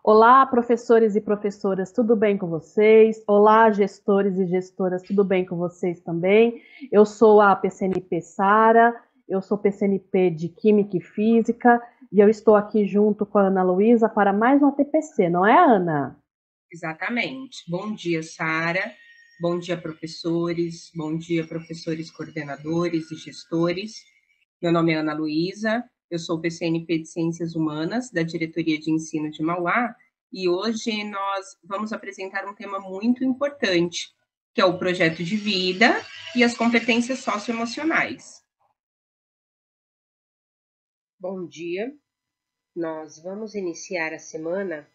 Olá, professores e professoras, tudo bem com vocês? Olá, gestores e gestoras, tudo bem com vocês também? Eu sou a PCNP Sara, eu sou PCNP de Química e Física e eu estou aqui junto com a Ana Luísa para mais uma TPC, não é, Ana? Exatamente. Bom dia, Sara. Bom dia, professores. Bom dia, professores coordenadores e gestores. Meu nome é Ana Luísa, eu sou PCNP de Ciências Humanas, da Diretoria de Ensino de Mauá, e hoje nós vamos apresentar um tema muito importante, que é o projeto de vida e as competências socioemocionais. Bom dia. Nós vamos iniciar a semana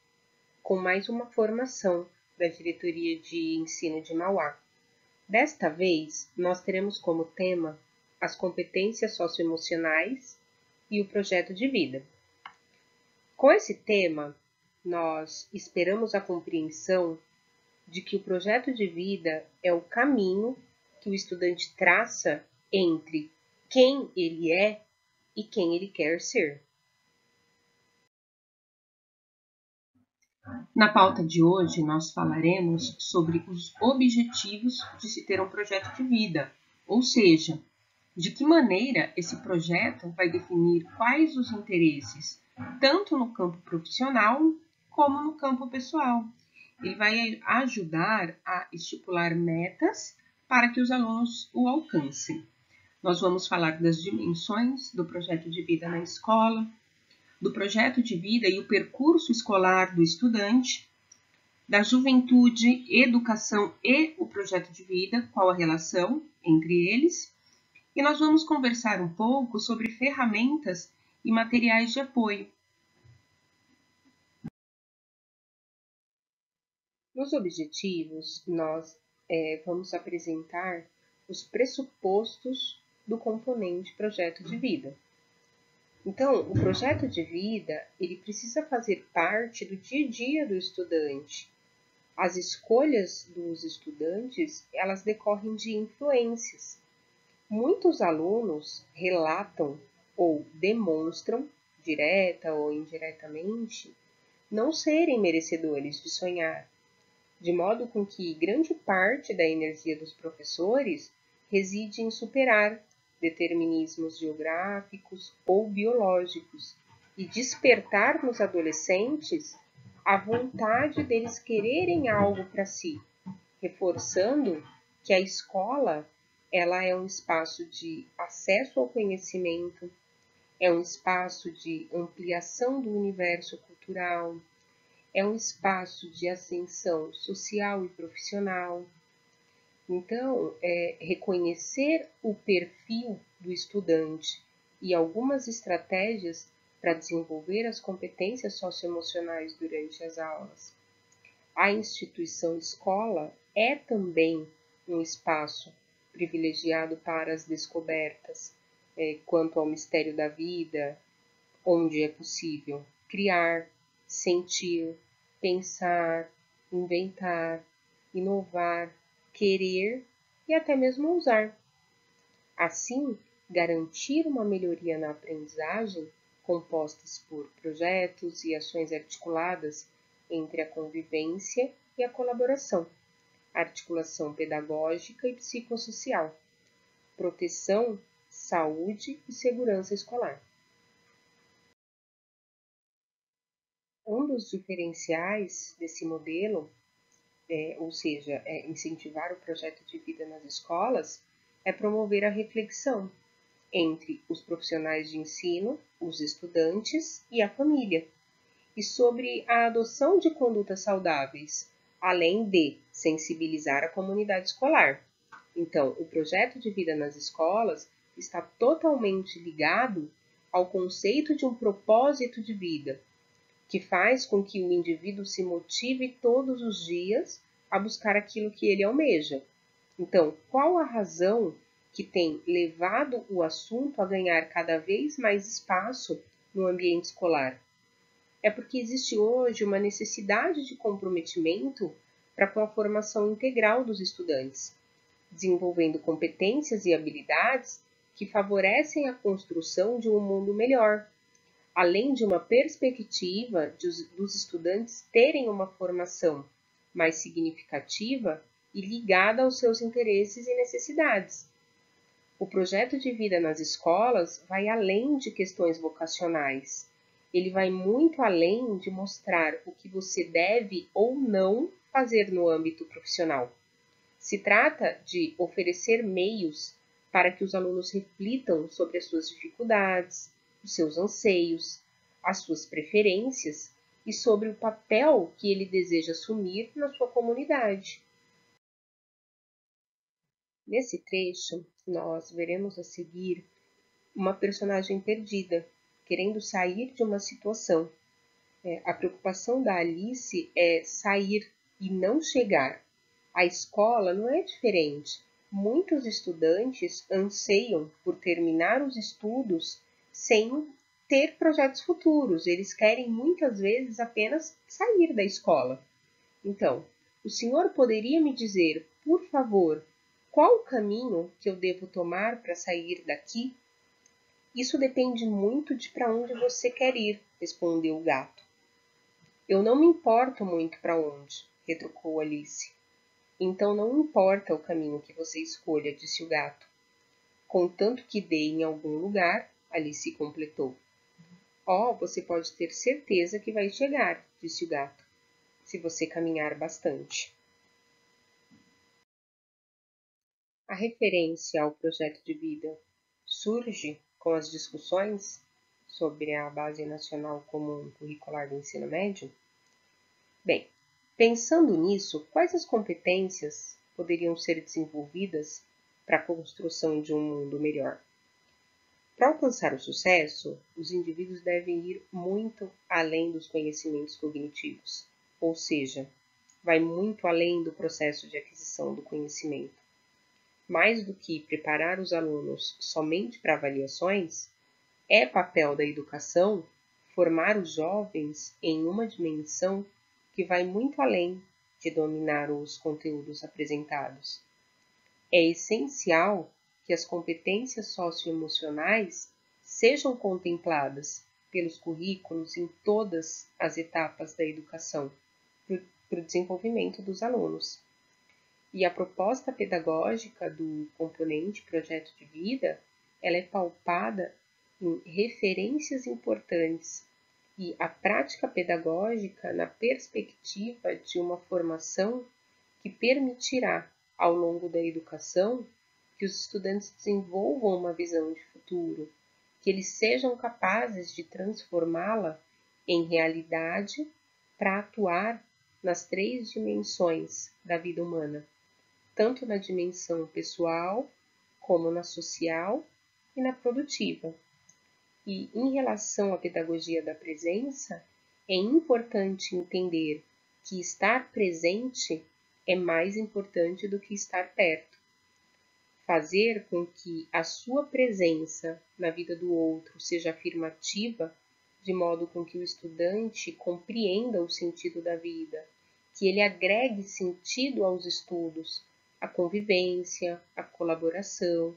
com mais uma formação da Diretoria de Ensino de Mauá. Desta vez, nós teremos como tema as competências socioemocionais e o projeto de vida. Com esse tema, nós esperamos a compreensão de que o projeto de vida é o caminho que o estudante traça entre quem ele é e quem ele quer ser. Na pauta de hoje, nós falaremos sobre os objetivos de se ter um projeto de vida, ou seja, de que maneira esse projeto vai definir quais os interesses, tanto no campo profissional como no campo pessoal. Ele vai ajudar a estipular metas para que os alunos o alcancem. Nós vamos falar das dimensões do projeto de vida na escola, do projeto de vida e o percurso escolar do estudante, da juventude, educação e o projeto de vida, qual a relação entre eles. E nós vamos conversar um pouco sobre ferramentas e materiais de apoio. Nos objetivos, nós vamos apresentar os pressupostos do componente projeto de vida. Então, o projeto de vida, ele precisa fazer parte do dia a dia do estudante. As escolhas dos estudantes, elas decorrem de influências. Muitos alunos relatam ou demonstram, direta ou indiretamente, não serem merecedores de sonhar, de modo com que grande parte da energia dos professores reside em superar determinismos geográficos ou biológicos e despertar nos adolescentes a vontade deles quererem algo para si, reforçando que a escola ela é um espaço de acesso ao conhecimento, é um espaço de ampliação do universo cultural, é um espaço de ascensão social e profissional. Então, reconhecer o perfil do estudante e algumas estratégias para desenvolver as competências socioemocionais durante as aulas. A instituição escola é também um espaço privilegiado para as descobertas quanto ao mistério da vida, onde é possível criar, sentir, pensar, inventar, inovar, querer e até mesmo usar. Assim, garantir uma melhoria na aprendizagem, compostas por projetos e ações articuladas entre a convivência e a colaboração, articulação pedagógica e psicossocial, proteção, saúde e segurança escolar. Um dos diferenciais desse modelo, ou seja, incentivar o projeto de vida nas escolas, é promover a reflexão entre os profissionais de ensino, os estudantes e a família, e sobre a adoção de condutas saudáveis, além de sensibilizar a comunidade escolar. Então, o projeto de vida nas escolas está totalmente ligado ao conceito de um propósito de vida, que faz com que o indivíduo se motive todos os dias a buscar aquilo que ele almeja. Então, qual a razão que tem levado o assunto a ganhar cada vez mais espaço no ambiente escolar? É porque existe hoje uma necessidade de comprometimento para com a formação integral dos estudantes, desenvolvendo competências e habilidades que favorecem a construção de um mundo melhor, além de uma perspectiva dos estudantes terem uma formação mais significativa e ligada aos seus interesses e necessidades. O projeto de vida nas escolas vai além de questões vocacionais. Ele vai muito além de mostrar o que você deve ou não fazer no âmbito profissional. Se trata de oferecer meios para que os alunos reflitam sobre as suas dificuldades, os seus anseios, as suas preferências e sobre o papel que ele deseja assumir na sua comunidade. Nesse trecho, nós veremos a seguir uma personagem perdida, querendo sair de uma situação. A preocupação da Alice é sair e não chegar. A escola não é diferente. Muitos estudantes anseiam por terminar os estudos sem ter projetos futuros. Eles querem muitas vezes apenas sair da escola. Então, o senhor poderia me dizer, por favor, qual o caminho que eu devo tomar para sair daqui? Isso depende muito de para onde você quer ir, respondeu o gato. Eu não me importo muito para onde, retrucou Alice. Então não importa o caminho que você escolha, disse o gato. Contanto que dê em algum lugar, Alice completou. Oh, você pode ter certeza que vai chegar, disse o gato, se você caminhar bastante. A referência ao projeto de vida surge com as discussões sobre a Base Nacional Comum Curricular do Ensino Médio? Bem, pensando nisso, quais as competências poderiam ser desenvolvidas para a construção de um mundo melhor? Para alcançar o sucesso, os indivíduos devem ir muito além dos conhecimentos cognitivos, ou seja, vai muito além do processo de aquisição do conhecimento. Mais do que preparar os alunos somente para avaliações, é papel da educação formar os jovens em uma dimensão que vai muito além de dominar os conteúdos apresentados. É essencial que as competências socioemocionais sejam contempladas pelos currículos em todas as etapas da educação para o desenvolvimento dos alunos. E a proposta pedagógica do componente projeto de vida, ela é pautada em referências importantes e a prática pedagógica na perspectiva de uma formação que permitirá, ao longo da educação, que os estudantes desenvolvam uma visão de futuro, que eles sejam capazes de transformá-la em realidade para atuar nas 3 dimensões da vida humana, tanto na dimensão pessoal, como na social e na produtiva. E em relação à pedagogia da presença, é importante entender que estar presente é mais importante do que estar perto. Fazer com que a sua presença na vida do outro seja afirmativa, de modo com que o estudante compreenda o sentido da vida, que ele agregue sentido aos estudos, a convivência, a colaboração,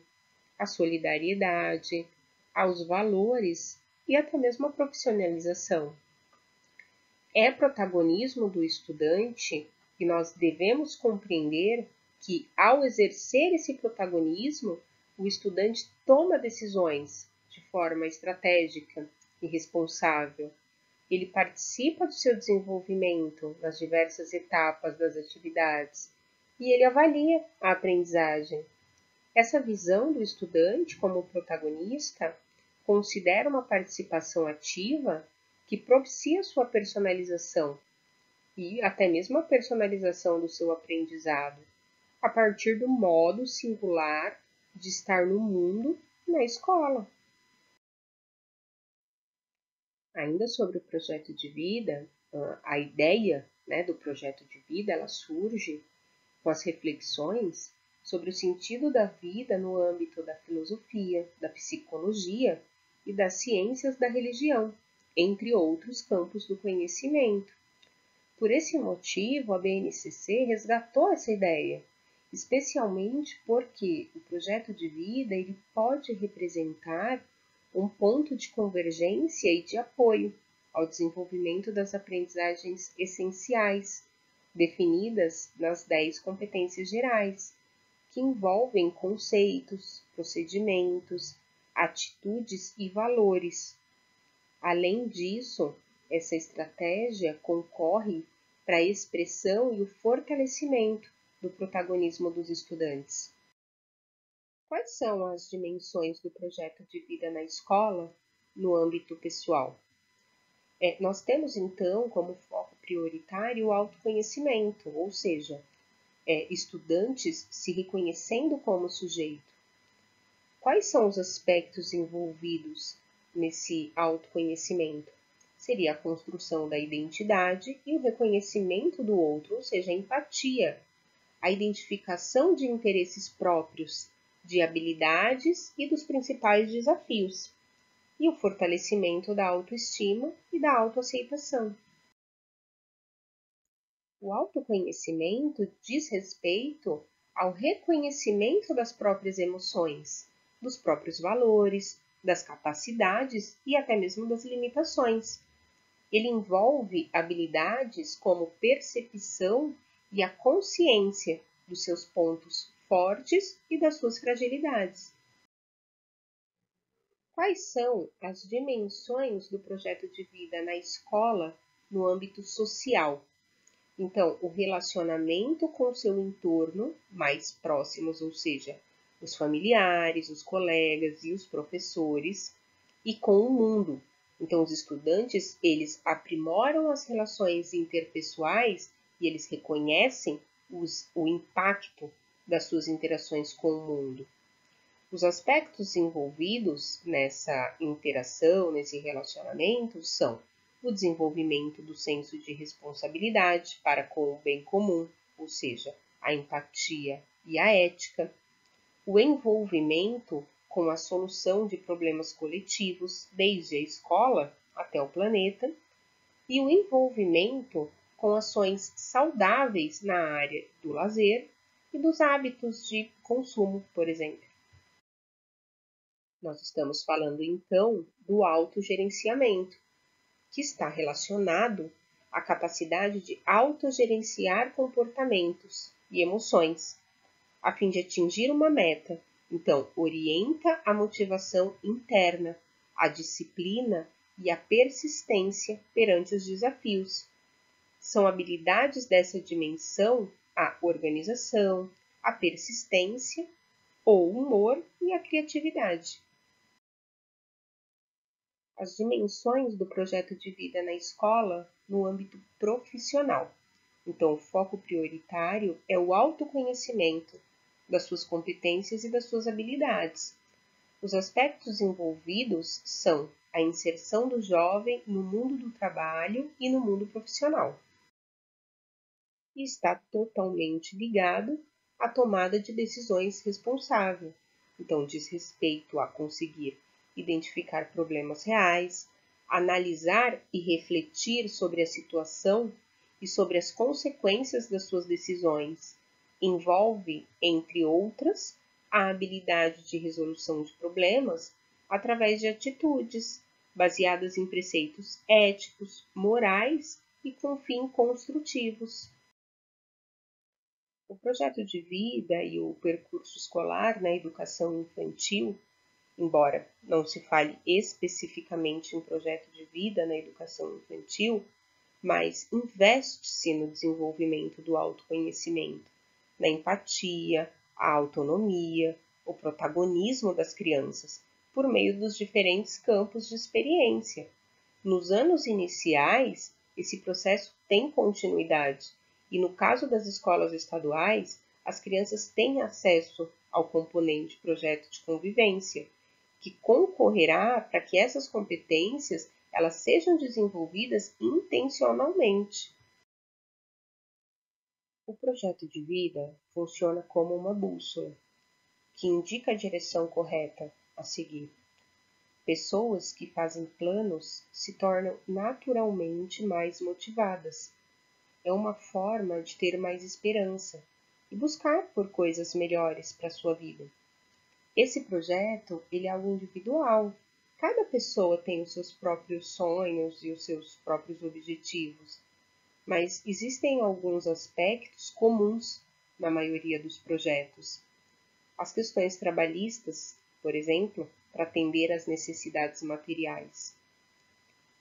a solidariedade, aos valores e até mesmo a profissionalização. É protagonismo do estudante e nós devemos compreender que, ao exercer esse protagonismo, o estudante toma decisões de forma estratégica e responsável. Ele participa do seu desenvolvimento nas diversas etapas das atividades e ele avalia a aprendizagem. Essa visão do estudante como protagonista considera uma participação ativa que propicia sua personalização e até mesmo a personalização do seu aprendizado, a partir do modo singular de estar no mundo e na escola. Ainda sobre o projeto de vida, a ideia, do projeto de vida, ela surge com as reflexões sobre o sentido da vida no âmbito da filosofia, da psicologia e das ciências da religião, entre outros campos do conhecimento. Por esse motivo, a BNCC resgatou essa ideia, especialmente porque o projeto de vida ele pode representar um ponto de convergência e de apoio ao desenvolvimento das aprendizagens essenciais, definidas nas 10 competências gerais, que envolvem conceitos, procedimentos, atitudes e valores. Além disso, essa estratégia concorre para a expressão e o fortalecimento do protagonismo dos estudantes. Quais são as dimensões do projeto de vida na escola no âmbito pessoal? Nós temos, então, como foco prioritário o autoconhecimento, ou seja, estudantes se reconhecendo como sujeito. Quais são os aspectos envolvidos nesse autoconhecimento? Seria a construção da identidade e o reconhecimento do outro, ou seja, a empatia, a identificação de interesses próprios, de habilidades e dos principais desafios, e o fortalecimento da autoestima e da autoaceitação. O autoconhecimento diz respeito ao reconhecimento das próprias emoções, dos próprios valores, das capacidades e até mesmo das limitações. Ele envolve habilidades como percepção e a consciência dos seus pontos fortes e das suas fragilidades. Quais são as dimensões do projeto de vida na escola no âmbito social? Então, o relacionamento com o seu entorno mais próximos, ou seja, os familiares, os colegas e os professores, e com o mundo. Então, os estudantes, eles aprimoram as relações interpessoais e eles reconhecem o impacto das suas interações com o mundo. Os aspectos envolvidos nessa interação, nesse relacionamento, são o desenvolvimento do senso de responsabilidade para com o bem comum, ou seja, a empatia e a ética, o envolvimento com a solução de problemas coletivos, desde a escola até o planeta, e o envolvimento com ações saudáveis na área do lazer e dos hábitos de consumo, por exemplo. Nós estamos falando, então, do autogerenciamento, que está relacionado à capacidade de autogerenciar comportamentos e emoções, a fim de atingir uma meta. Então, orienta a motivação interna, a disciplina e a persistência perante os desafios. São habilidades dessa dimensão a organização, a persistência, o humor e a criatividade. As dimensões do projeto de vida na escola no âmbito profissional. Então, o foco prioritário é o autoconhecimento das suas competências e das suas habilidades. Os aspectos envolvidos são a inserção do jovem no mundo do trabalho e no mundo profissional. E está totalmente ligado à tomada de decisões responsável. Então, diz respeito a conseguir identificar problemas reais, analisar e refletir sobre a situação e sobre as consequências das suas decisões. Envolve, entre outras, a habilidade de resolução de problemas através de atitudes baseadas em preceitos éticos, morais e com fim construtivos. O projeto de vida e o percurso escolar na educação infantil, embora não se fale especificamente em projeto de vida na educação infantil, mas investe-se no desenvolvimento do autoconhecimento, na empatia, a autonomia, o protagonismo das crianças, por meio dos diferentes campos de experiência. Nos anos iniciais, esse processo tem continuidade, e no caso das escolas estaduais, as crianças têm acesso ao componente projeto de convivência, que concorrerá para que essas competências elas sejam desenvolvidas intencionalmente. O projeto de vida funciona como uma bússola, que indica a direção correta a seguir. Pessoas que fazem planos se tornam naturalmente mais motivadas. É uma forma de ter mais esperança e buscar por coisas melhores para a sua vida. Esse projeto ele é algo individual, Cada pessoa tem os seus próprios sonhos e os seus próprios objetivos, mas existem alguns aspectos comuns na maioria dos projetos. As questões trabalhistas, por exemplo, para atender às necessidades materiais.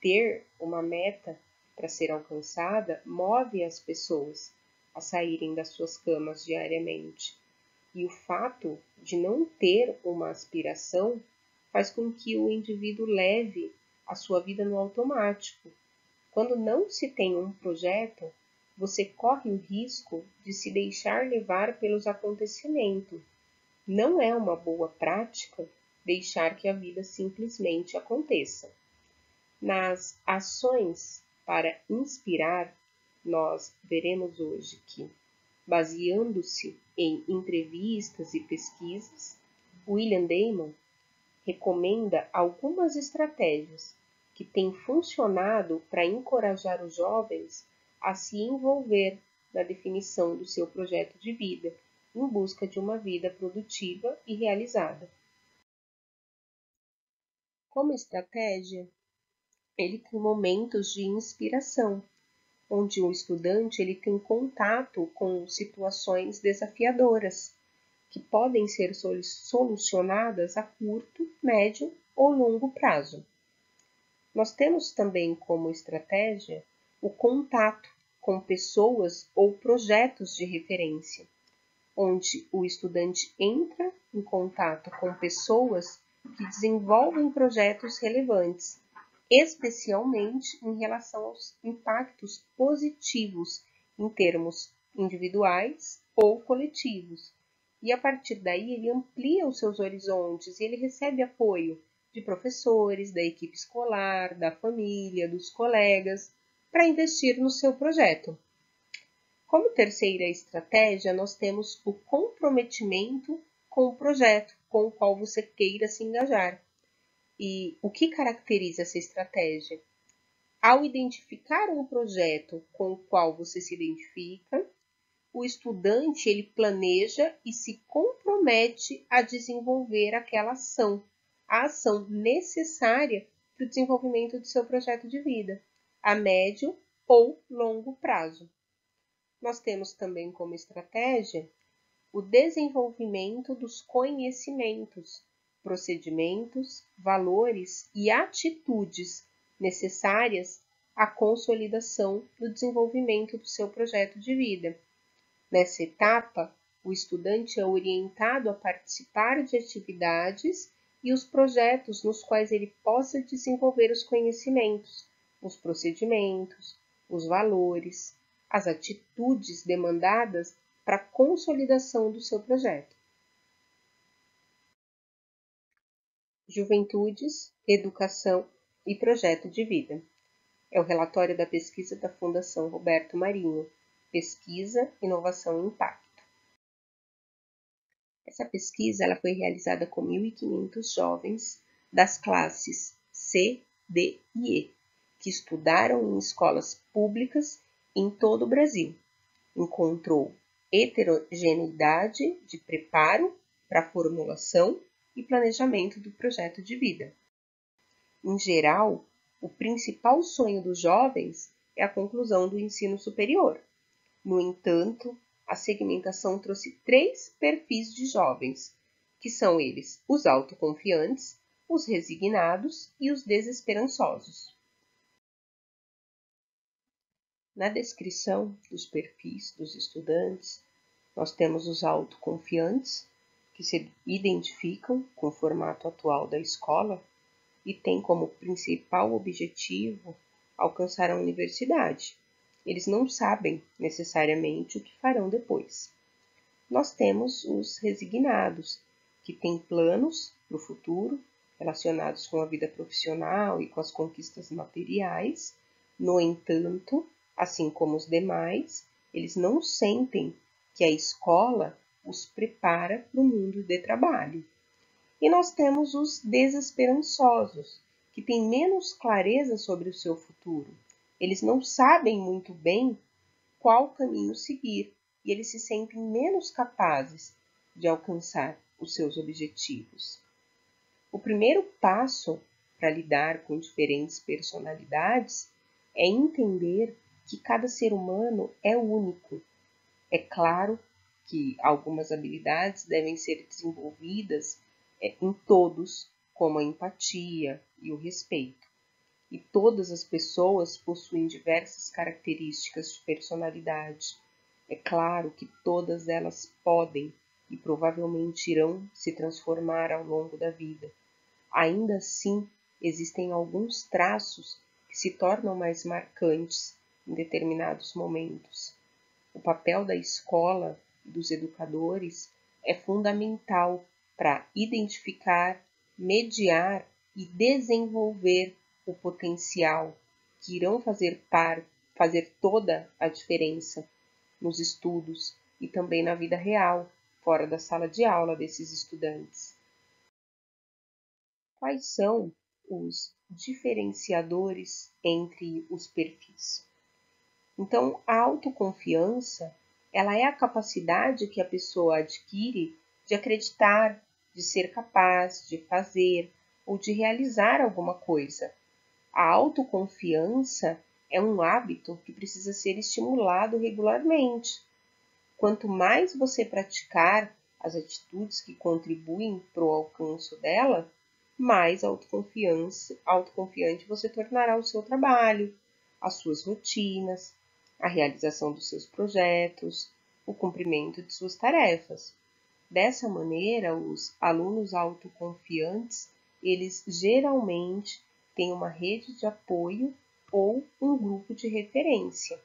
Ter uma meta para ser alcançada move as pessoas a saírem das suas camas diariamente. E o fato de não ter uma aspiração faz com que o indivíduo leve a sua vida no automático. Quando não se tem um projeto, você corre o risco de se deixar levar pelos acontecimentos. Não é uma boa prática deixar que a vida simplesmente aconteça. Nas ações para inspirar, nós veremos hoje que, baseando-se em entrevistas e pesquisas, William Damon recomenda algumas estratégias que têm funcionado para encorajar os jovens a se envolver na definição do seu projeto de vida, em busca de uma vida produtiva e realizada. Como estratégia, ele tem momentos de inspiração, onde o estudante ele tem contato com situações desafiadoras, que podem ser solucionadas a curto, médio ou longo prazo. Nós temos também como estratégia o contato com pessoas ou projetos de referência, onde o estudante entra em contato com pessoas que desenvolvem projetos relevantes, especialmente em relação aos impactos positivos em termos individuais ou coletivos. E a partir daí ele amplia os seus horizontes e ele recebe apoio de professores, da equipe escolar, da família, dos colegas, para investir no seu projeto. Como terceira estratégia, nós temos o comprometimento com o projeto com o qual você queira se engajar. E o que caracteriza essa estratégia? Ao identificar um projeto com o qual você se identifica, o estudante ele planeja e se compromete a desenvolver aquela ação, a ação necessária para o desenvolvimento do seu projeto de vida, a médio ou longo prazo. Nós temos também como estratégia o desenvolvimento dos conhecimentos, procedimentos, valores e atitudes necessárias à consolidação do desenvolvimento do seu projeto de vida. Nessa etapa, o estudante é orientado a participar de atividades e os projetos nos quais ele possa desenvolver os conhecimentos, os procedimentos, os valores, as atitudes demandadas para a consolidação do seu projeto. Juventudes, Educação e Projeto de Vida. É o relatório da pesquisa da Fundação Roberto Marinho, Pesquisa, Inovação e Impacto. Essa pesquisa ela foi realizada com 1.500 jovens das classes C, D e E, que estudaram em escolas públicas em todo o Brasil. Encontrou heterogeneidade de preparo para a formulação e planejamento do projeto de vida. Em geral, o principal sonho dos jovens é a conclusão do ensino superior. No entanto, a segmentação trouxe 3 perfis de jovens, que são eles os autoconfiantes, os resignados e os desesperançosos. Na descrição dos perfis dos estudantes, nós temos os autoconfiantes, que se identificam com o formato atual da escola e têm como principal objetivo alcançar a universidade. Eles não sabem necessariamente o que farão depois. Nós temos os resignados, que têm planos para o futuro relacionados com a vida profissional e com as conquistas materiais. No entanto, assim como os demais, eles não sentem que a escola os prepara para o mundo de trabalho. E nós temos os desesperançosos, que têm menos clareza sobre o seu futuro. Eles não sabem muito bem qual caminho seguir e eles se sentem menos capazes de alcançar os seus objetivos. O primeiro passo para lidar com diferentes personalidades é entender que cada ser humano é único. É claro que algumas habilidades devem ser desenvolvidas em todos, como a empatia e o respeito. E todas as pessoas possuem diversas características de personalidade. É claro que todas elas podem e provavelmente irão se transformar ao longo da vida. Ainda assim, existem alguns traços que se tornam mais marcantes em determinados momentos. O papel da escola e dos educadores é fundamental para identificar, mediar e desenvolver o potencial que irão fazer toda a diferença nos estudos e também na vida real, fora da sala de aula desses estudantes. Quais são os diferenciadores entre os perfis? Então, a autoconfiança, ela é a capacidade que a pessoa adquire de acreditar, de ser capaz, de fazer ou de realizar alguma coisa. A autoconfiança é um hábito que precisa ser estimulado regularmente. Quanto mais você praticar as atitudes que contribuem para o alcance dela, mais autoconfiante você tornará o seu trabalho, as suas rotinas, a realização dos seus projetos, o cumprimento de suas tarefas. Dessa maneira, os alunos autoconfiantes, eles geralmente têm uma rede de apoio ou um grupo de referência.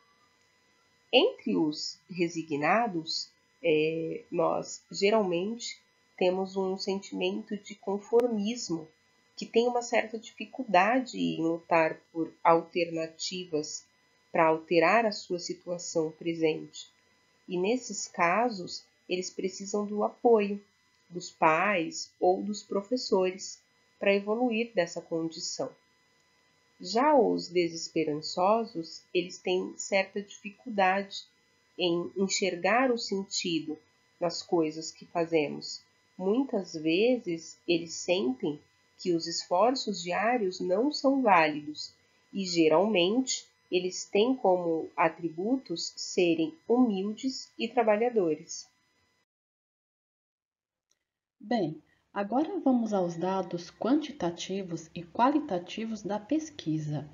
Entre os resignados, nós geralmente temos um sentimento de conformismo, que tem uma certa dificuldade em lutar por alternativas para alterar a sua situação presente. E nesses casos, eles precisam do apoio dos pais ou dos professores para evoluir dessa condição. Já os desesperançosos, eles têm certa dificuldade em enxergar o sentido nas coisas que fazemos. Muitas vezes, eles sentem que os esforços diários não são válidos e, geralmente, eles têm como atributos serem humildes e trabalhadores. Bem, agora vamos aos dados quantitativos e qualitativos da pesquisa.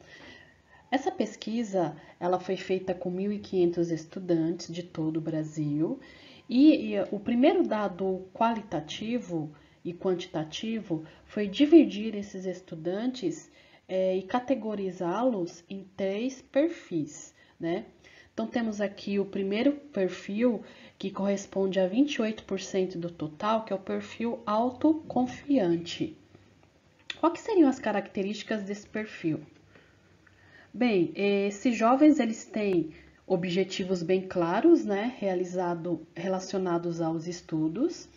Essa pesquisa ela foi feita com 1.500 estudantes de todo o Brasil e o primeiro dado qualitativo e quantitativo foi dividir esses estudantes e categorizá-los em 3 perfis, né? Então, temos aqui o primeiro perfil, que corresponde a 28% do total, que é o perfil autoconfiante. Quais seriam as características desse perfil? Bem, esses jovens eles têm objetivos bem claros, né, relacionados aos estudos.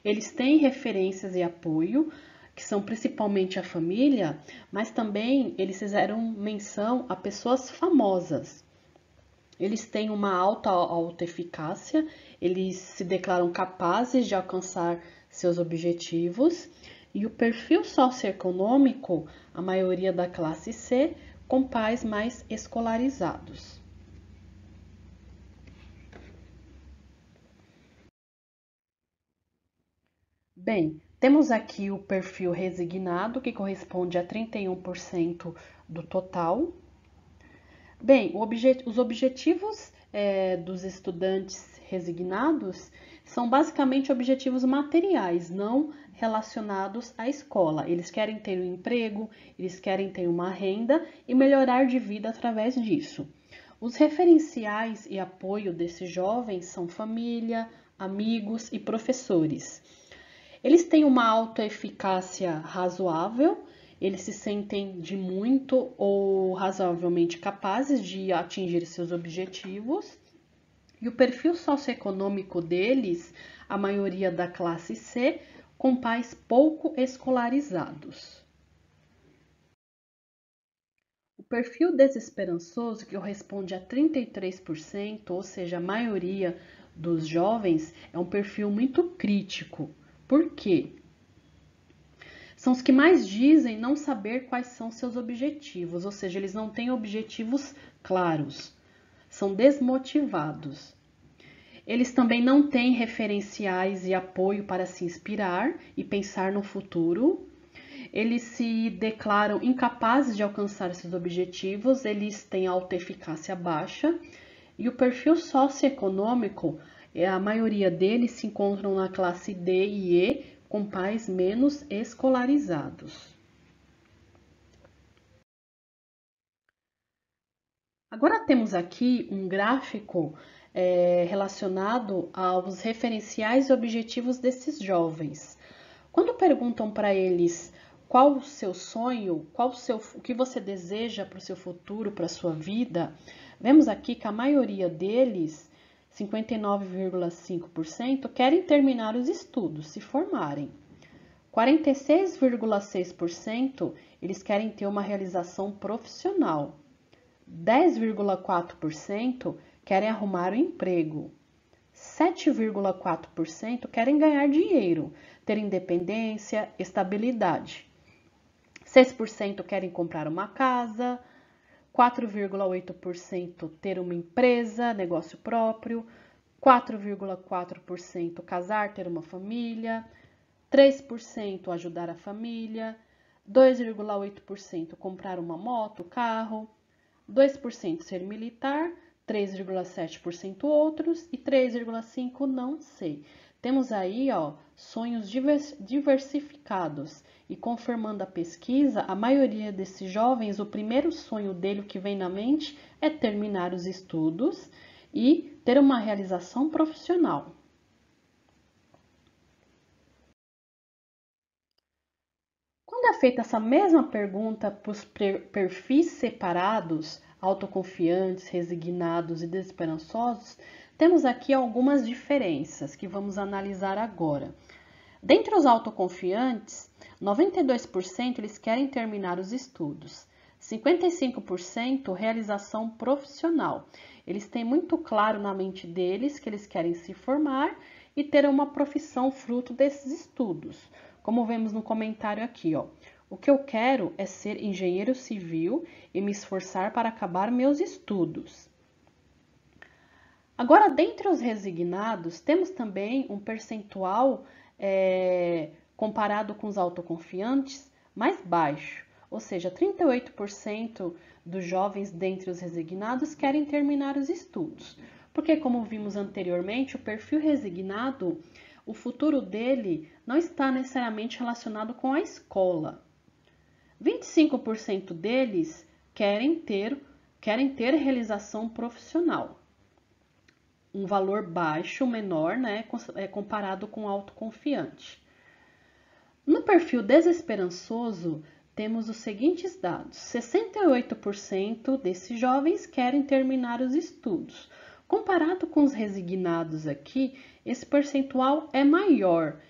Eles têm referências e apoio, que são principalmente a família, mas também eles fizeram menção a pessoas famosas. Eles têm uma alta autoeficácia, eles se declaram capazes de alcançar seus objetivos e o perfil socioeconômico, a maioria da classe C, com pais mais escolarizados. Bem, temos aqui o perfil resignado, que corresponde a 31% do total. Bem, os objetivos dos estudantes resignados são basicamente objetivos materiais, não relacionados à escola. Eles querem ter um emprego, eles querem ter uma renda e melhorar de vida através disso. Os referenciais e apoio desses jovens são família, amigos e professores. Eles têm uma autoeficácia razoável, eles se sentem de muito ou razoavelmente capazes de atingir seus objetivos. E o perfil socioeconômico deles, a maioria da classe C, com pais pouco escolarizados. O perfil desesperançoso, que corresponde a 33%, ou seja, a maioria dos jovens, é um perfil muito crítico. Por quê? são os que mais dizem não saber quais são seus objetivos, ou seja, eles não têm objetivos claros, são desmotivados. Eles também não têm referenciais e apoio para se inspirar e pensar no futuro. Eles se declaram incapazes de alcançar seus objetivos, eles têm autoeficácia baixa. E o perfil socioeconômico, a maioria deles se encontram na classe D e E, com pais menos escolarizados. Agora temos aqui um gráfico relacionado aos referenciais e objetivos desses jovens. Quando perguntam para eles qual o seu sonho, o que você deseja para o seu futuro, para a sua vida, vemos aqui que a maioria deles, 59,5%, querem terminar os estudos, se formarem. 46,6% eles querem ter uma realização profissional. 10,4% querem arrumar um emprego. 7,4% querem ganhar dinheiro, ter independência, estabilidade. 6% querem comprar uma casa. 4,8% ter uma empresa, negócio próprio. 4,4% casar, ter uma família. 3% ajudar a família. 2,8% comprar uma moto, carro. 2% ser militar, 3,7% outros e 3,5% não sei. Temos aí, sonhos diversificados e confirmando a pesquisa, a maioria desses jovens, o primeiro sonho dele, o que vem na mente, é terminar os estudos e ter uma realização profissional. Quando é feita essa mesma pergunta para os perfis separados, autoconfiantes, resignados e desesperançosos, temos aqui algumas diferenças que vamos analisar agora. Dentre os autoconfiantes, 92% eles querem terminar os estudos, 55% realização profissional. Eles têm muito claro na mente deles que eles querem se formar e ter uma profissão fruto desses estudos. Como vemos no comentário aqui, o que eu quero é ser engenheiro civil e me esforçar para acabar meus estudos. Agora, dentre os resignados, temos também um percentual comparado com os autoconfiantes mais baixo, ou seja, 38% dos jovens dentre os resignados querem terminar os estudos, porque como vimos anteriormente, o perfil resignado, o futuro dele não está necessariamente relacionado com a escola. 25% deles querem ter realização profissional. Um valor baixo, menor, comparado com o autoconfiante. No perfil desesperançoso, temos os seguintes dados. 68% desses jovens querem terminar os estudos. Comparado com os resignados aqui, esse percentual é maior.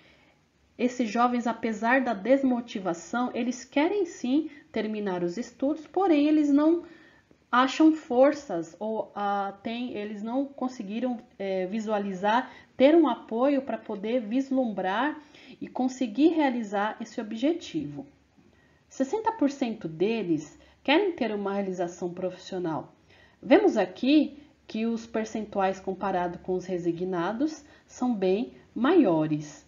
Esses jovens, apesar da desmotivação, eles querem sim terminar os estudos, porém eles não acham forças ou eles não conseguiram visualizar, ter um apoio para poder vislumbrar e conseguir realizar esse objetivo. 60% deles querem ter uma realização profissional. Vemos aqui que os percentuais comparados com os resignados são bem maiores.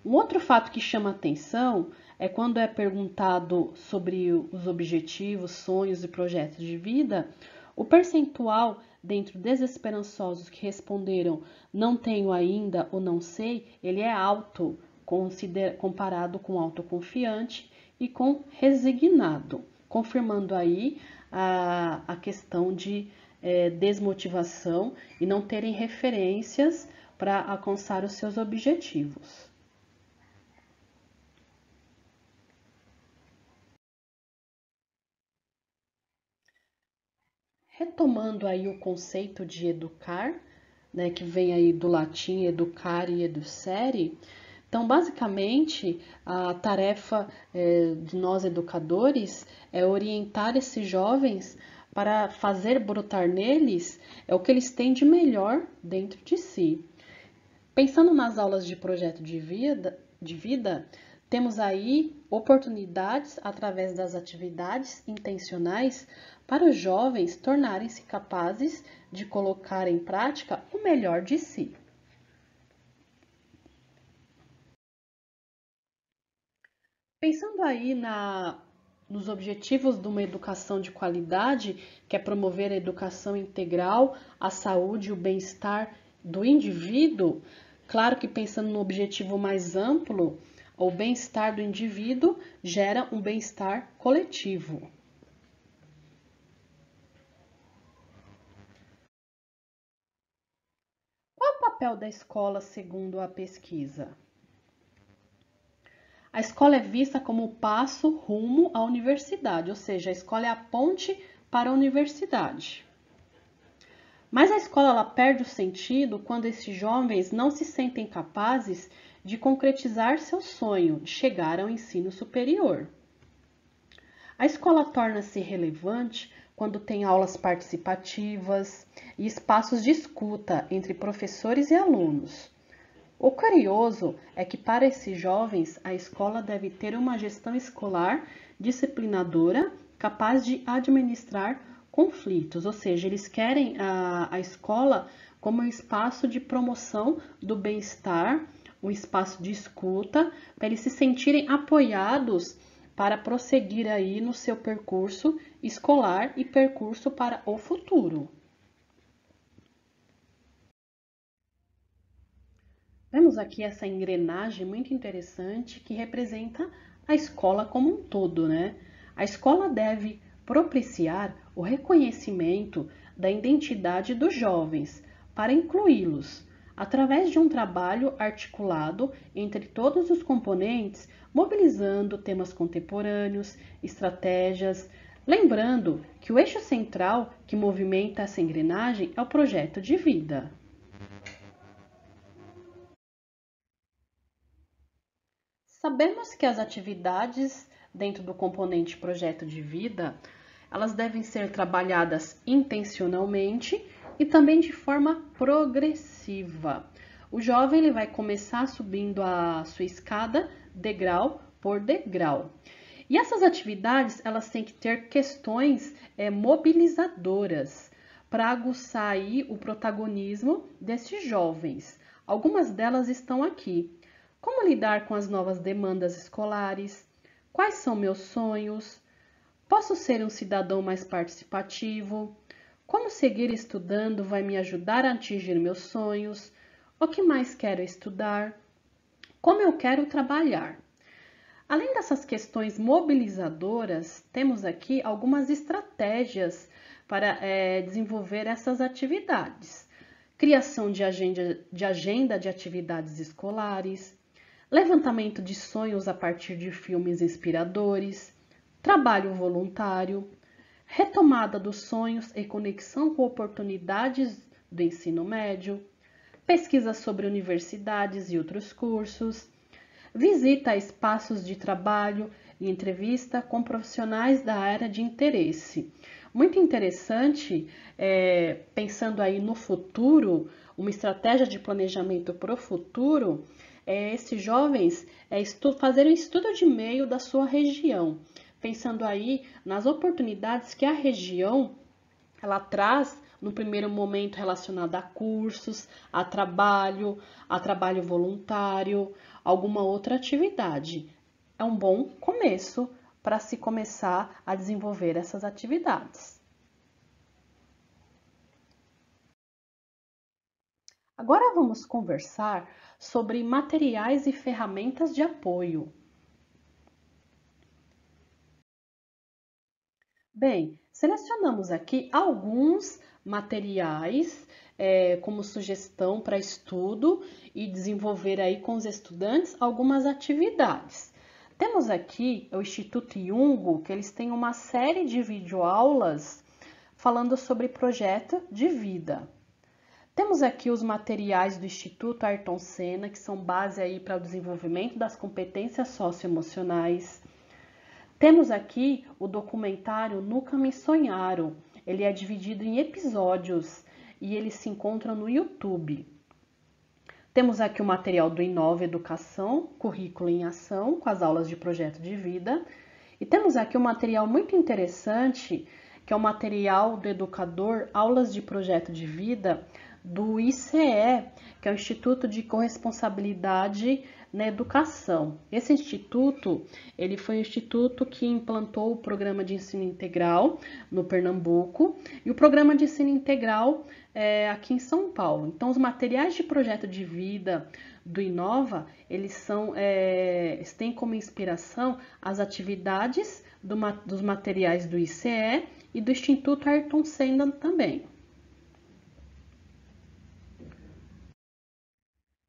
Um outro fato que chama atenção é quando é perguntado sobre os objetivos, sonhos e projetos de vida, o percentual dentre desesperançosos que responderam não tenho ainda ou não sei, ele é alto comparado com autoconfiante e com resignado, confirmando aí a questão de desmotivação e não terem referências para alcançar os seus objetivos. Retomando aí o conceito de educar, que vem aí do latim educar e educere, então basicamente a tarefa de nós educadores é orientar esses jovens para fazer brotar neles o que eles têm de melhor dentro de si. Pensando nas aulas de projeto de vida, Temos aí oportunidades através das atividades intencionais para os jovens tornarem-se capazes de colocar em prática o melhor de si. Pensando aí nos objetivos de uma educação de qualidade, que é promover a educação integral, a saúde e o bem-estar do indivíduo, claro que pensando no objetivo mais amplo, o bem-estar do indivíduo gera um bem-estar coletivo. Qual é o papel da escola segundo a pesquisa? A escola é vista como o passo rumo à universidade, ou seja, a escola é a ponte para a universidade. Mas a escola ela perde o sentido quando esses jovens não se sentem capazes de concretizar seu sonho de chegar ao ensino superior. A escola torna-se relevante quando tem aulas participativas e espaços de escuta entre professores e alunos. O curioso é que para esses jovens a escola deve ter uma gestão escolar disciplinadora capaz de administrar conflitos, ou seja, eles querem a escola como um espaço de promoção do bem-estar, um espaço de escuta, para eles se sentirem apoiados para prosseguir aí no seu percurso escolar e percurso para o futuro. Vemos aqui essa engrenagem muito interessante que representa a escola como um todo, né? A escola deve propiciar o reconhecimento da identidade dos jovens para incluí-los, através de um trabalho articulado entre todos os componentes, mobilizando temas contemporâneos, estratégias, lembrando que o eixo central que movimenta essa engrenagem é o projeto de vida. Sabemos que as atividades dentro do componente projeto de vida, elas devem ser trabalhadas intencionalmente e também de forma progressiva. O jovem ele vai começar subindo a sua escada degrau por degrau. E essas atividades elas têm que ter questões mobilizadoras para aguçar aí o protagonismo desses jovens. Algumas delas estão aqui. Como lidar com as novas demandas escolares? Quais são meus sonhos? Posso ser um cidadão mais participativo? Como seguir estudando vai me ajudar a atingir meus sonhos? O que mais quero estudar? Como eu quero trabalhar? Além dessas questões mobilizadoras, temos aqui algumas estratégias para desenvolver essas atividades. Criação de agenda de atividades escolares, levantamento de sonhos a partir de filmes inspiradores, trabalho voluntário, retomada dos sonhos e conexão com oportunidades do ensino médio, pesquisa sobre universidades e outros cursos, visita a espaços de trabalho e entrevista com profissionais da área de interesse. Muito interessante, pensando aí no futuro, uma estratégia de planejamento para o futuro, esses jovens fazerem um estudo de meio da sua região, pensando aí nas oportunidades que a região ela traz no primeiro momento relacionado a cursos, a trabalho voluntário, alguma outra atividade. É um bom começo para se começar a desenvolver essas atividades. Agora vamos conversar sobre materiais e ferramentas de apoio. Bem, selecionamos aqui alguns materiais como sugestão para estudo e desenvolver aí com os estudantes algumas atividades. Temos aqui o Instituto Jung, que eles têm uma série de videoaulas falando sobre projeto de vida. Temos aqui os materiais do Instituto Ayrton Senna, que são base aí para o desenvolvimento das competências socioemocionais. Temos aqui o documentário Nunca Me Sonharam. Ele é dividido em episódios e ele se encontra no YouTube. Temos aqui o material do Inova Educação, Currículo em Ação, com as aulas de projeto de vida. E temos aqui um material muito interessante, que é o material do educador Aulas de Projeto de Vida, do ICE, que é o Instituto de Corresponsabilidade na Educação. Esse instituto, ele foi o instituto que implantou o programa de ensino integral no Pernambuco e o programa de ensino integral aqui em São Paulo. Então, os materiais de projeto de vida do Inova, eles têm como inspiração as atividades dos materiais do ICE e do Instituto Ayrton Senna também.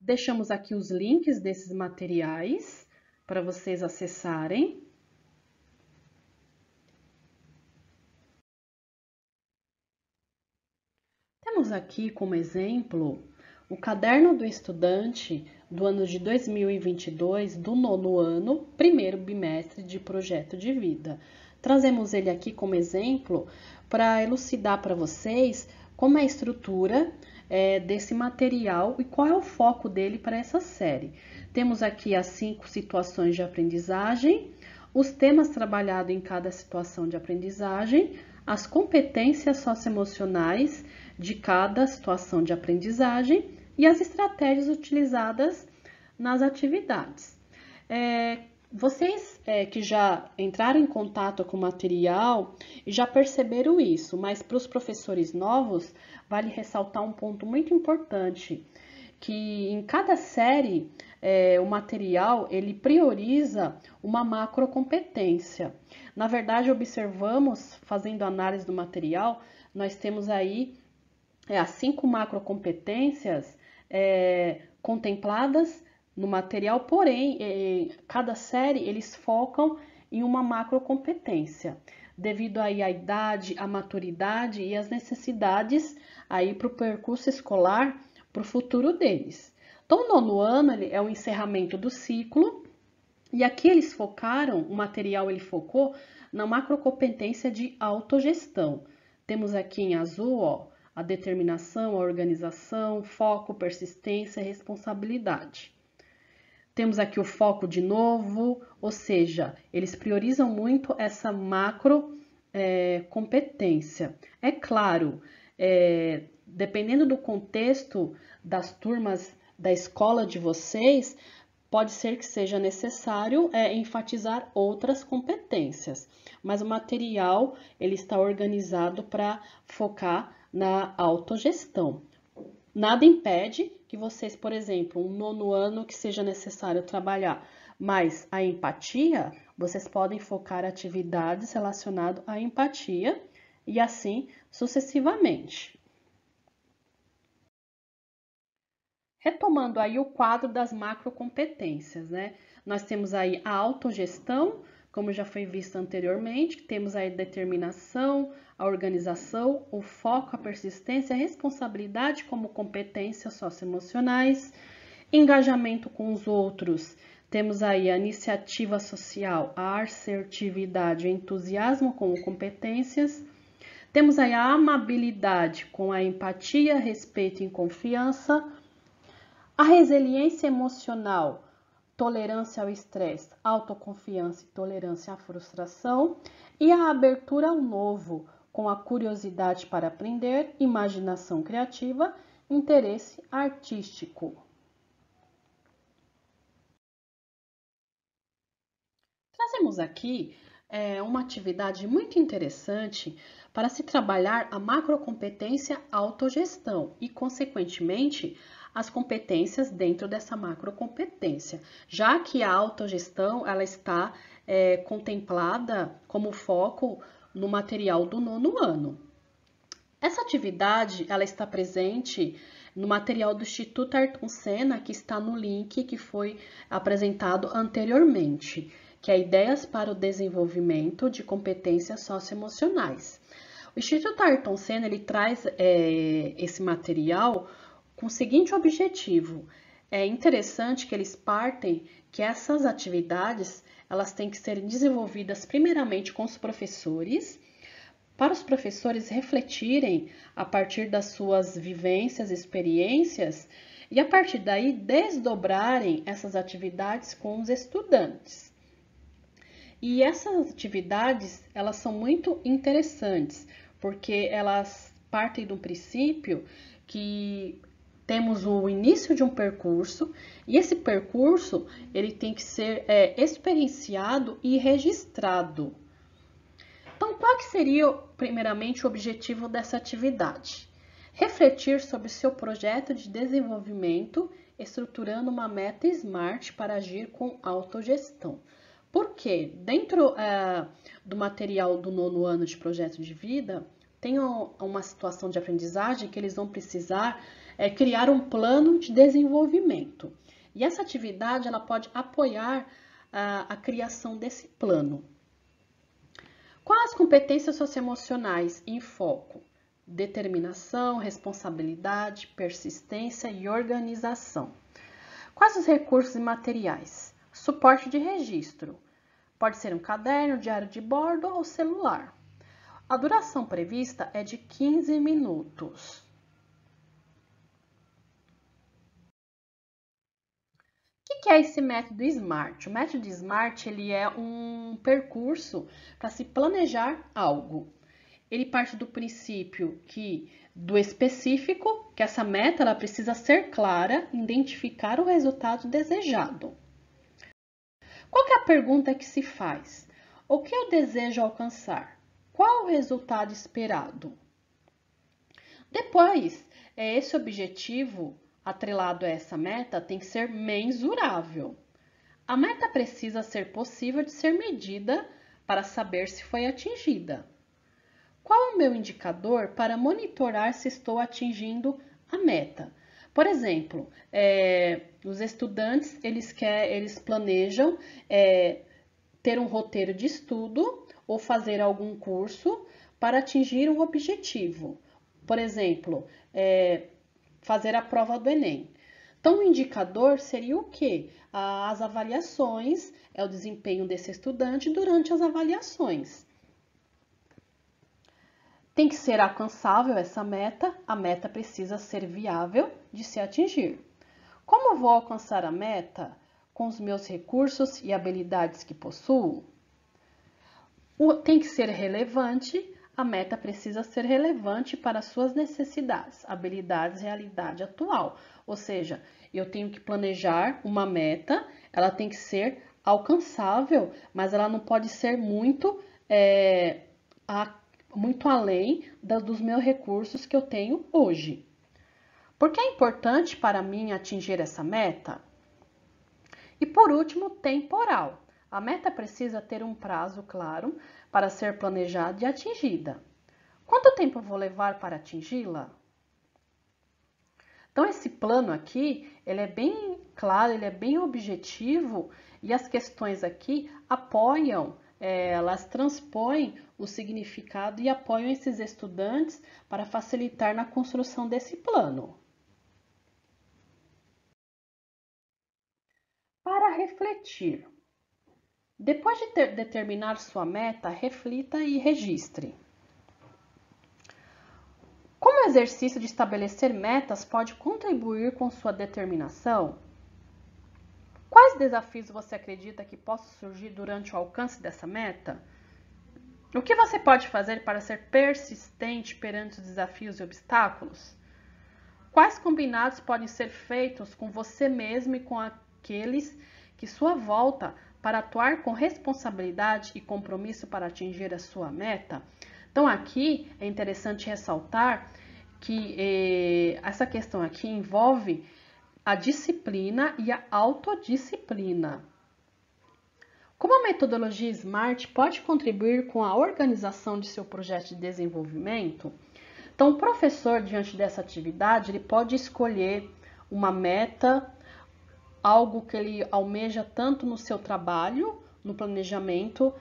Deixamos aqui os links desses materiais para vocês acessarem. Temos aqui como exemplo o Caderno do Estudante do ano de 2022, do 9º ano, primeiro bimestre de projeto de vida. Trazemos ele aqui como exemplo para elucidar para vocês como é a estrutura desse material e qual é o foco dele para essa série. Temos aqui as 5 situações de aprendizagem, os temas trabalhados em cada situação de aprendizagem, as competências socioemocionais de cada situação de aprendizagem e as estratégias utilizadas nas atividades. Vocês que já entraram em contato com o material e já perceberam isso, mas para os professores novos, vale ressaltar um ponto muito importante, que em cada série o material ele prioriza uma macrocompetência. Na verdade, observamos, fazendo análise do material, nós temos aí as 5 macrocompetências contempladas no material, porém, cada série eles focam em uma macrocompetência, devido aí à idade, à maturidade e às necessidades aí para o percurso escolar, para o futuro deles. Então, o 9º ano é o encerramento do ciclo, e aqui eles focaram, o material ele focou na macrocompetência de autogestão. Temos aqui em azul, ó, a determinação, a organização, foco, persistência e responsabilidade. Temos aqui o foco de novo, ou seja, eles priorizam muito essa macro competência. É claro, dependendo do contexto das turmas da escola de vocês, pode ser que seja necessário enfatizar outras competências, mas o material ele está organizado para focar na autogestão. Nada impede que vocês, por exemplo, um 9º ano que seja necessário trabalhar mais a empatia, vocês podem focar atividades relacionadas à empatia e assim sucessivamente. Retomando aí o quadro das macrocompetências, né? Nós temos aí a autogestão, como já foi visto anteriormente, temos aí a determinação, a organização, o foco, a persistência, a responsabilidade como competências socioemocionais, engajamento com os outros, temos aí a iniciativa social, a assertividade, o entusiasmo como competências, temos aí a amabilidade com a empatia, respeito e confiança, a resiliência emocional, tolerância ao estresse, autoconfiança e tolerância à frustração, e a abertura ao novo, com a curiosidade para aprender, imaginação criativa, interesse artístico. Trazemos aqui uma atividade muito interessante para se trabalhar a macrocompetência autogestão e, consequentemente, as competências dentro dessa macrocompetência, já que a autogestão ela está contemplada como foco no material do 9º ano. Essa atividade ela está presente no material do Instituto Ayrton Senna, que está no link que foi apresentado anteriormente, que é Ideias para o Desenvolvimento de Competências Socioemocionais. O Instituto Ayrton Senna ele traz esse material com o seguinte objetivo: é interessante que eles partem que essas atividades elas têm que ser desenvolvidas primeiramente com os professores, para os professores refletirem a partir das suas vivências, experiências e a partir daí desdobrarem essas atividades com os estudantes. E essas atividades, elas são muito interessantes, porque elas partem do princípio que temos o início de um percurso, e esse percurso ele tem que ser experienciado e registrado. Então, qual que seria, primeiramente, o objetivo dessa atividade? Refletir sobre seu projeto de desenvolvimento, estruturando uma meta SMART para agir com autogestão. Por quê? Dentro do material do 9º ano de projeto de vida, tem uma situação de aprendizagem que eles vão precisar criar um plano de desenvolvimento. E essa atividade ela pode apoiar a criação desse plano. Quais as competências socioemocionais em foco? Determinação, responsabilidade, persistência e organização. Quais os recursos e materiais? Suporte de registro. Pode ser um caderno, diário de bordo ou celular. A duração prevista é de 15 minutos. O que é esse método SMART? O método SMART ele é um percurso para se planejar algo. Ele parte do princípio do específico, que essa meta ela precisa ser clara, identificar o resultado desejado. Qual que é a pergunta que se faz? O que eu desejo alcançar? Qual o resultado esperado? Depois, esse objetivo atrelado a essa meta tem que ser mensurável. A meta precisa ser possível de ser medida para saber se foi atingida. Qual é o meu indicador para monitorar se estou atingindo a meta? Por exemplo, os estudantes eles planejam ter um roteiro de estudo ou fazer algum curso para atingir um objetivo. Por exemplo, fazer a prova do Enem. Então, o indicador seria o quê? As avaliações, o desempenho desse estudante durante as avaliações. Tem que ser alcançável essa meta, a meta precisa ser viável de se atingir. Como vou alcançar a meta? Com os meus recursos e habilidades que possuo? Tem que ser relevante, a meta precisa ser relevante para suas necessidades, habilidades e realidade atual. Ou seja, eu tenho que planejar uma meta, ela tem que ser alcançável, mas ela não pode ser muito além dos meus recursos que eu tenho hoje. Por que é importante para mim atingir essa meta? E por último, temporal. A meta precisa ter um prazo claro para ser planejada e atingida. Quanto tempo vou levar para atingi-la? Então, esse plano aqui, ele é bem claro, ele é bem objetivo e as questões aqui apoiam, elas transpõem o significado e apoiam esses estudantes para facilitar na construção desse plano. Para refletir. Depois de determinar sua meta, reflita e registre. Como o exercício de estabelecer metas pode contribuir com sua determinação? Quais desafios você acredita que possam surgir durante o alcance dessa meta? O que você pode fazer para ser persistente perante os desafios e obstáculos? Quais combinados podem ser feitos com você mesmo e com aqueles que sua volta para atuar com responsabilidade e compromisso para atingir a sua meta? Então, aqui é interessante ressaltar que essa questão aqui envolve a disciplina e a autodisciplina. Como a metodologia SMART pode contribuir com a organização de seu projeto de desenvolvimento? Então, o professor, diante dessa atividade, ele pode escolher uma meta, algo que ele almeja tanto no seu trabalho, no planejamento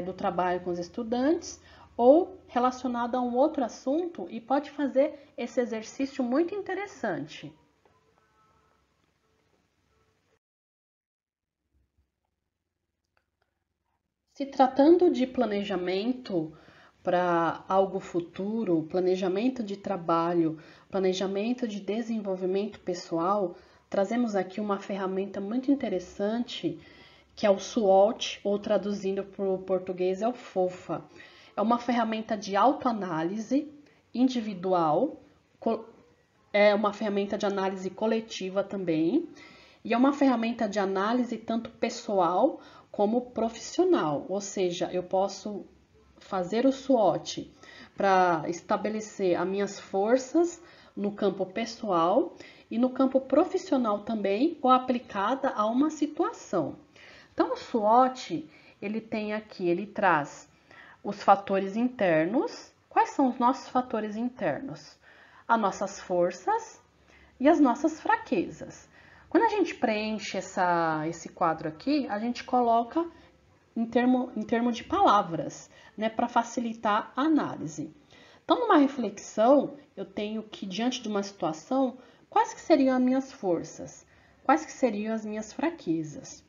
do trabalho com os estudantes, ou relacionado a um outro assunto, e pode fazer esse exercício muito interessante. Se tratando de planejamento para algo futuro, planejamento de trabalho, planejamento de desenvolvimento pessoal, trazemos aqui uma ferramenta muito interessante, que é o SWOT, ou traduzindo para o português é o FOFA. É uma ferramenta de autoanálise individual, é uma ferramenta de análise coletiva também, e é uma ferramenta de análise tanto pessoal como profissional, ou seja, eu posso fazer o SWOT para estabelecer as minhas forças no campo pessoal e no campo profissional também, ou aplicada a uma situação. Então, o SWOT, ele tem aqui, ele traz os fatores internos. Quais são os nossos fatores internos? As nossas forças e as nossas fraquezas. Quando a gente preenche esse quadro aqui, a gente coloca em termo de palavras, né, para facilitar a análise. Então, numa reflexão, eu tenho que, diante de uma situação, quais que seriam as minhas forças? Quais que seriam as minhas fraquezas?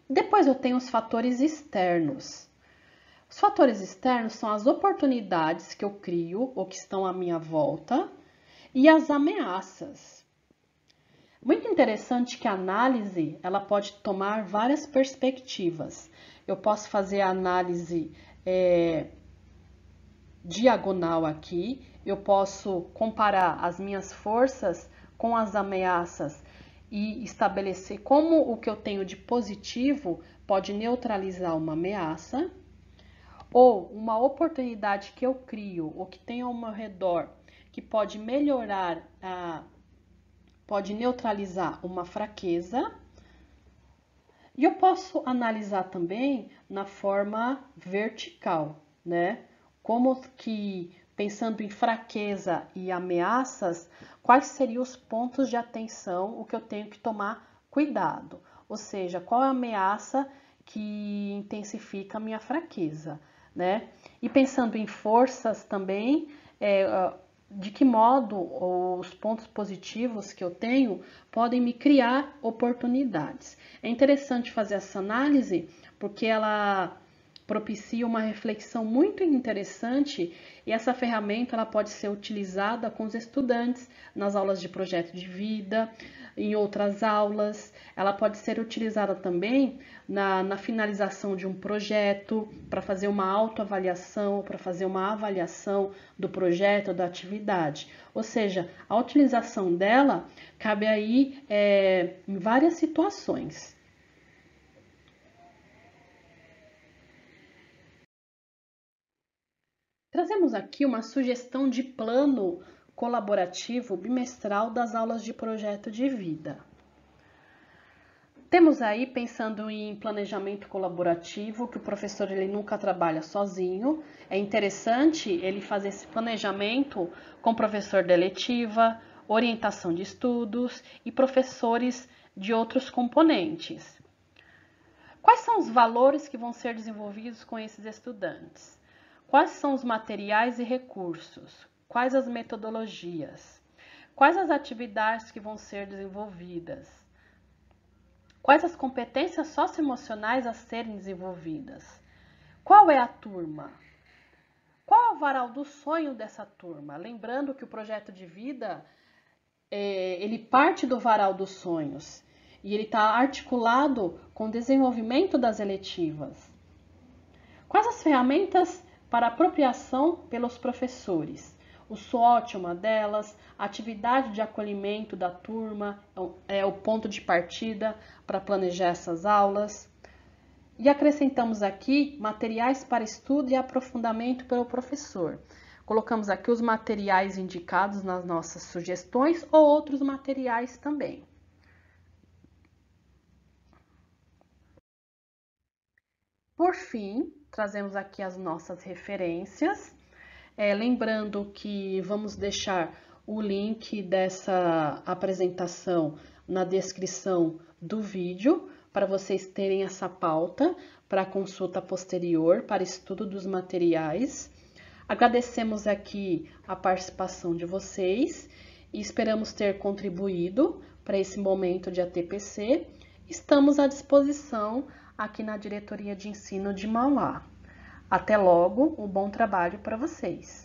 Depois eu tenho os fatores externos. Os fatores externos são as oportunidades que eu crio ou que estão à minha volta e as ameaças. Muito interessante que a análise, ela pode tomar várias perspectivas. Eu posso fazer a análise diagonal aqui, eu posso comparar as minhas forças com as ameaças e estabelecer como o que eu tenho de positivo pode neutralizar uma ameaça, ou uma oportunidade que eu crio ou que tem ao meu redor que pode melhorar, pode neutralizar uma fraqueza. E eu posso analisar também na forma vertical, né? Como que, pensando em fraqueza e ameaças, quais seriam os pontos de atenção, o que eu tenho que tomar cuidado? Ou seja, qual é a ameaça que intensifica a minha fraqueza, né? E pensando em forças também, de que modo os pontos positivos que eu tenho podem me criar oportunidades. É interessante fazer essa análise porque ela propicia uma reflexão muito interessante e essa ferramenta ela pode ser utilizada com os estudantes nas aulas de projeto de vida, em outras aulas. Ela pode ser utilizada também na finalização de um projeto, para fazer uma autoavaliação, para fazer uma avaliação do projeto, da atividade. Ou seja, a utilização dela cabe aí em várias situações. Trazemos aqui uma sugestão de plano colaborativo bimestral das aulas de projeto de vida. Temos aí, pensando em planejamento colaborativo, que o professor ele nunca trabalha sozinho. É interessante ele fazer esse planejamento com professor de eletiva, orientação de estudos e professores de outros componentes. Quais são os valores que vão ser desenvolvidos com esses estudantes? Quais são os materiais e recursos? Quais as metodologias? Quais as atividades que vão ser desenvolvidas? Quais as competências socioemocionais a serem desenvolvidas? Qual é a turma? Qual é o varal do sonho dessa turma? Lembrando que o projeto de vida, ele parte do varal dos sonhos e ele está articulado com o desenvolvimento das eletivas. Quais as ferramentas para apropriação pelos professores? O SWOT é uma delas, a atividade de acolhimento da turma é o ponto de partida para planejar essas aulas. E acrescentamos aqui materiais para estudo e aprofundamento pelo professor. Colocamos aqui os materiais indicados nas nossas sugestões ou outros materiais também. Por fim, trazemos aqui as nossas referências. Lembrando que vamos deixar o link dessa apresentação na descrição do vídeo, para vocês terem essa pauta para consulta posterior, para estudo dos materiais. Agradecemos aqui a participação de vocês e esperamos ter contribuído para esse momento de ATPC. Estamos à disposição aqui na Diretoria de Ensino de Mauá. Até logo, um bom trabalho para vocês!